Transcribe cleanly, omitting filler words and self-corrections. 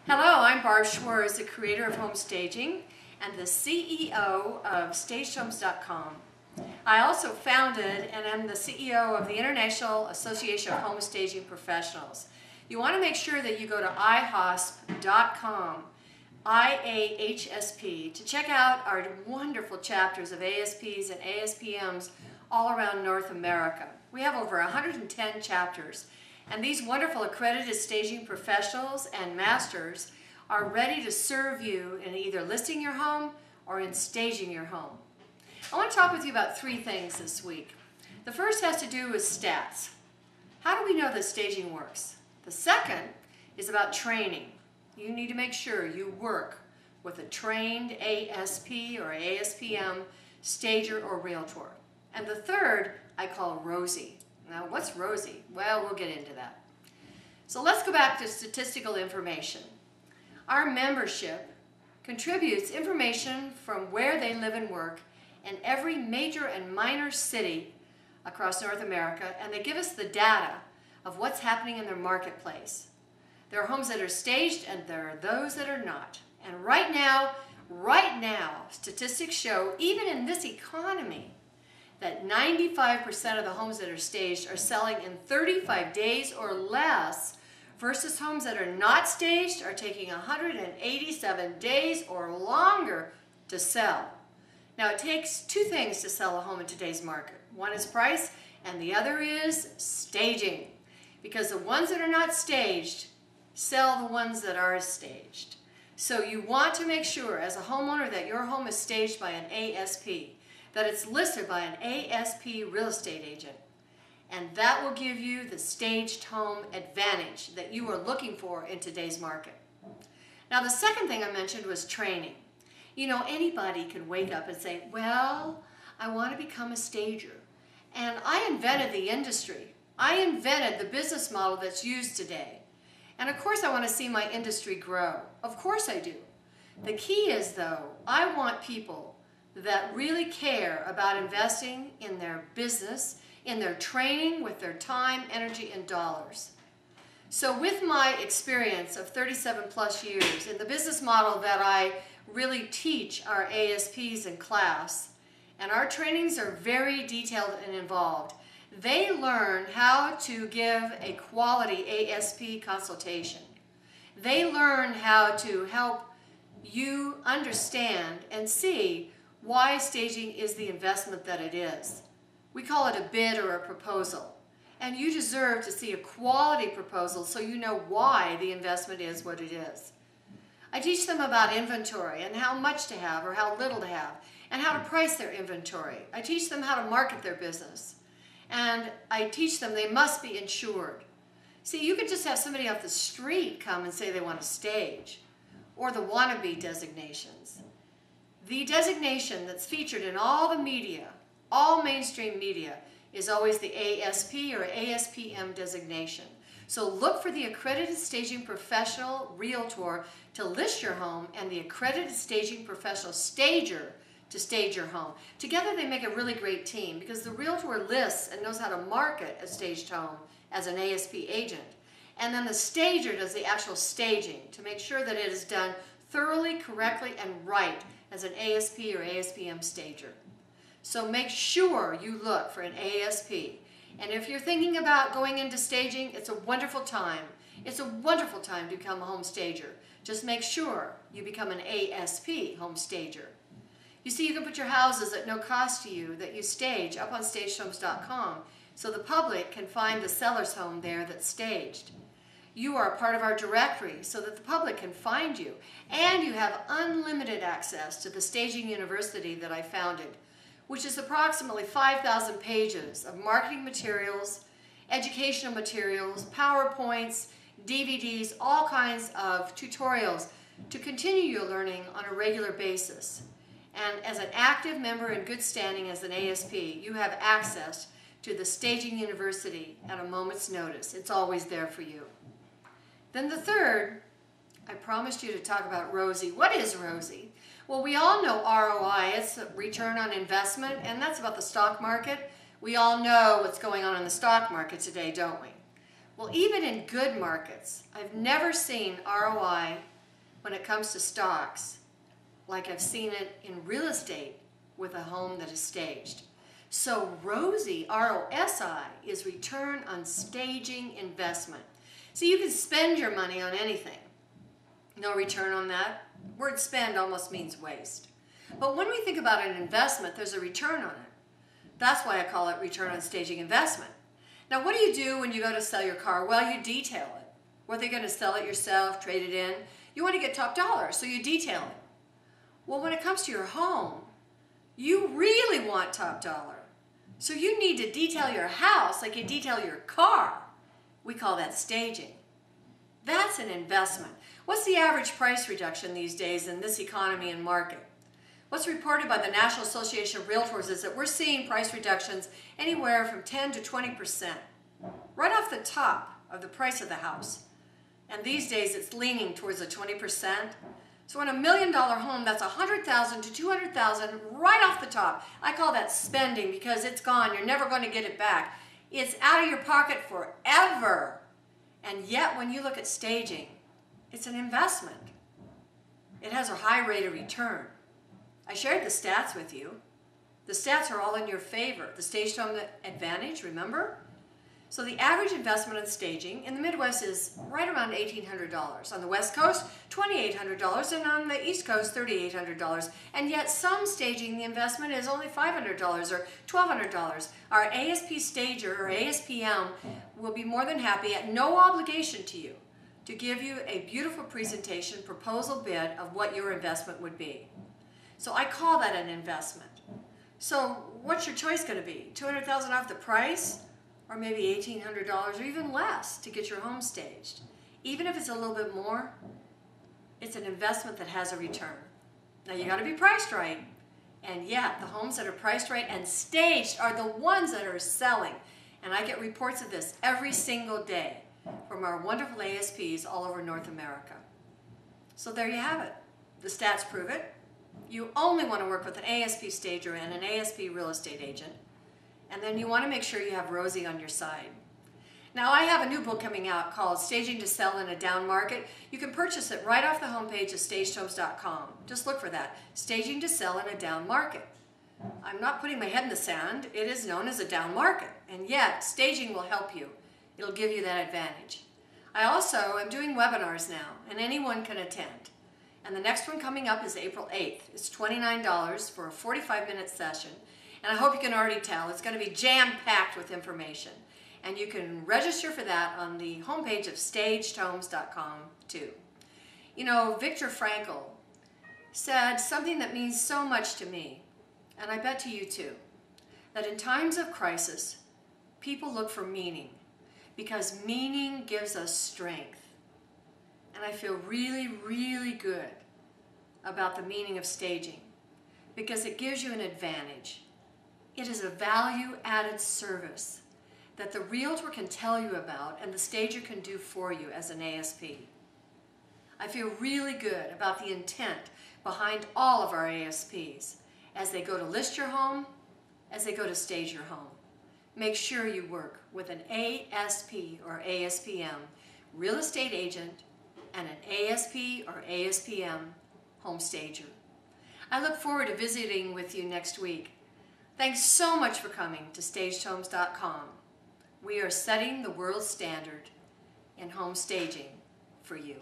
Hello, I'm Barb Schwartz, the creator of Home Staging and the CEO of StagedHomes.com. I also founded and am the CEO of the International Association of Home Staging Professionals. You want to make sure that you go to ihosp.com, IAHSP, to check out our wonderful chapters of ASPs and ASPMs all around North America. We have over 110 chapters. And these wonderful accredited staging professionals and masters are ready to serve you in either listing your home or in staging your home. I want to talk with you about three things this week. The first has to do with stats. How do we know that staging works? The second is about training. You need to make sure you work with a trained ASP or ASPM stager or realtor. And the third I call ROSI. Now, what's ROSI? Well, we'll get into that. So let's go back to statistical information. Our membership contributes information from where they live and work in every major and minor city across North America, and they give us the data of what's happening in their marketplace. There are homes that are staged and there are those that are not. And right now, statistics show, even in this economy, that 95% of the homes that are staged are selling in 35 days or less, versus homes that are not staged are taking 187 days or longer to sell. Now, it takes two things to sell a home in today's market. One is price, and the other is staging. Because the ones that are not staged sell the ones that are staged. So you want to make sure as a homeowner that your home is staged by an ASP, that it's listed by an ASP real estate agent. And that will give you the staged home advantage that you are looking for in today's market. Now, the second thing I mentioned was training. You know, anybody can wake up and say, well, I want to become a stager. And I invented the industry. I invented the business model that's used today. And of course I want to see my industry grow. Of course I do. The key is, though, I want people that really care about investing in their business, in their training, with their time, energy, and dollars. So with my experience of 37 plus years in the business model that I really teach our ASPs in class, and our trainings are very detailed and involved, they learn how to give a quality ASP consultation. They learn how to help you understand and see why staging is the investment that it is. We call it a bid or a proposal. And you deserve to see a quality proposal so you know why the investment is what it is. I teach them about inventory and how much to have or how little to have, and how to price their inventory. I teach them how to market their business. And I teach them they must be insured. See, you could just have somebody off the street come and say they want to stage, or the wannabe designations. The designation that's featured in all the media, all mainstream media, is always the ASP or ASPM designation. So look for the accredited staging professional realtor to list your home and the accredited staging professional stager to stage your home. Together they make a really great team because the realtor lists and knows how to market a staged home as an ASP agent. And then the stager does the actual staging to make sure that it is done thoroughly, correctly, and right as an ASP or ASPM stager. So make sure you look for an ASP. And if you're thinking about going into staging, it's a wonderful time. It's a wonderful time to become a home stager. Just make sure you become an ASP home stager. You see, you can put your houses at no cost to you that you stage up on StagedHomes.com so the public can find the seller's home there that's staged. You are a part of our directory so that the public can find you. And you have unlimited access to the Staging University that I founded, which is approximately 5,000 pages of marketing materials, educational materials, PowerPoints, DVDs, all kinds of tutorials to continue your learning on a regular basis. And as an active member in good standing as an ASP, you have access to the Staging University at a moment's notice. It's always there for you. Then the third, I promised you to talk about ROSI. What is ROSI? Well, we all know ROI, it's a return on investment, and that's about the stock market. We all know what's going on in the stock market today, don't we? Well, even in good markets, I've never seen ROI when it comes to stocks like I've seen it in real estate with a home that is staged. So ROSI, R-O-S-I, is return on staging investment. So you can spend your money on anything. No return on that. Word spend almost means waste. But when we think about an investment, there's a return on it. That's why I call it return on staging investment. Now, what do you do when you go to sell your car? Well, you detail it. Whether you're going to sell it yourself, trade it in, you want to get top dollar, so you detail it. Well, when it comes to your home, you really want top dollar. So you need to detail your house like you detail your car. We call that staging. That's an investment. What's the average price reduction these days in this economy and market? What's reported by the National Association of Realtors is that we're seeing price reductions anywhere from 10 to 20%, right off the top of the price of the house. And these days it's leaning towards the 20%. So in $1 million home, that's $100,000 to $200,000 right off the top. I call that spending because it's gone. You're never going to get it back. It's out of your pocket forever. And yet when you look at staging, it's an investment. It has a high rate of return. I shared the stats with you. The stats are all in your favor. The staged home advantage, remember? So the average investment in staging in the Midwest is right around $1,800. On the West Coast, $2,800, and on the East Coast, $3,800. And yet some staging, the investment is only $500 or $1,200. Our ASP stager or ASPM will be more than happy at no obligation to you to give you a beautiful presentation, proposal bid of what your investment would be. So I call that an investment. So what's your choice going to be? $200,000 off the price? Or maybe $1,800 or even less to get your home staged. Even if it's a little bit more, it's an investment that has a return. Now you got to be priced right. And yet the homes that are priced right and staged are the ones that are selling. And I get reports of this every single day from our wonderful ASPs all over North America. So there you have it. The stats prove it. You only want to work with an ASP stager and an ASP real estate agent. And then you want to make sure you have ROSI on your side. Now I have a new book coming out called Staging to Sell in a Down Market. You can purchase it right off the homepage of stagedhomes.com. Just look for that, Staging to Sell in a Down Market. I'm not putting my head in the sand. It is known as a down market. And yet, staging will help you. It'll give you that advantage. I also am doing webinars now, and anyone can attend. And the next one coming up is April 8th. It's $29 for a 45-minute session. And I hope you can already tell, it's going to be jam-packed with information. And you can register for that on the homepage of stagedhomes.com too. You know, Viktor Frankl said something that means so much to me, and I bet to you too, that in times of crisis, people look for meaning, because meaning gives us strength. And I feel really, really good about the meaning of staging, because it gives you an advantage. It is a value-added service that the realtor can tell you about and the stager can do for you as an ASP. I feel really good about the intent behind all of our ASPs as they go to list your home, as they go to stage your home. Make sure you work with an ASP or ASPM real estate agent and an ASP or ASPM home stager. I look forward to visiting with you next week. Thanks so much for coming to stagedhomes.com. We are setting the world standard in home staging for you.